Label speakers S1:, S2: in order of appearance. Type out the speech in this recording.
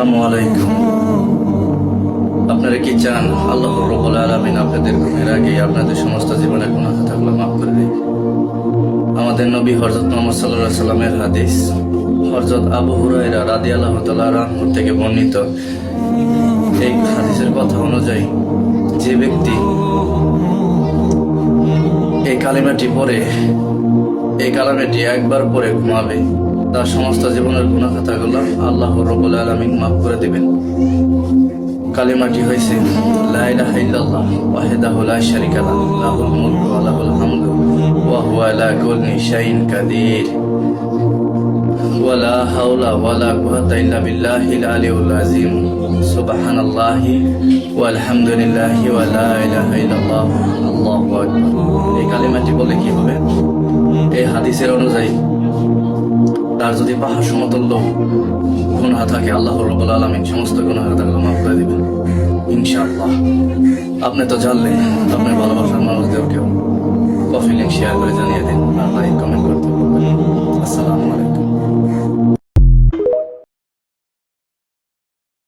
S1: আসসালামু আলাইকুম। আপনারা কি চান আল্লাহ রাব্বুল আলামিন আপনাদের ঘুমের আগে আপনাদের সমস্ত জীবনের গুনাহ থাকলে মাফ করে দিন? আমাদের নবী হযরত মুহাম্মদ সাল্লাল্লাহু আলাইহি সাল্লামের হাদিস, হযরত আবু হুরায়রা রাদিয়াল্লাহু তাআলা আনহু থেকে বর্ণিত। এই হাদিসের কথা অনুযায়ী যে ব্যক্তি এই কালেমাটি একবার পরে ঘুমাবে, তার সমস্ত জীবনের গুনাহ খাতাগুলো আল্লাহ রাব্বুল আলামিন মাফ করে দিবেন। কালিমাটি হয়েছে লা ইলাহা ইল্লাল্লাহ ওয়াহদাহু লা শারীকা লাহু লাহুল মুলকু ওয়া লাহুল হামদু ওয়া হুয়া আলা কুল্লি শাইইন কাদির ওয়া লা হাওলা ওয়া লা কুওয়াতা ইল্লা বিল্লাহিল আলিয়্যিল আযীম সুবহানাল্লাহি ওয়াল হামদুলিল্লাহি ওয়া লা ইলাহা ইল্লাল্লাহ আল্লাহু আকবার। এই কালিমাটি বলে কি হবে? এই হাদিসের অনুযায়ী তার যদি পাহাড় সমতুল্য গুনাহ থাকে, আল্লাহ রাব্বুল আলামিন সমস্ত গুনাহ খাতাগুলো মাফ করে দিবেন ইনশাআল্লাহ। আপনি তো জানলেন, আপনার ভালোবাসার মানুষদেরকেও কফি লিংক শেয়ার করে জানিয়ে দিন আর লাইক কমেন্ট করতে ভুলবেন না। আসসালামু আলাইকুম।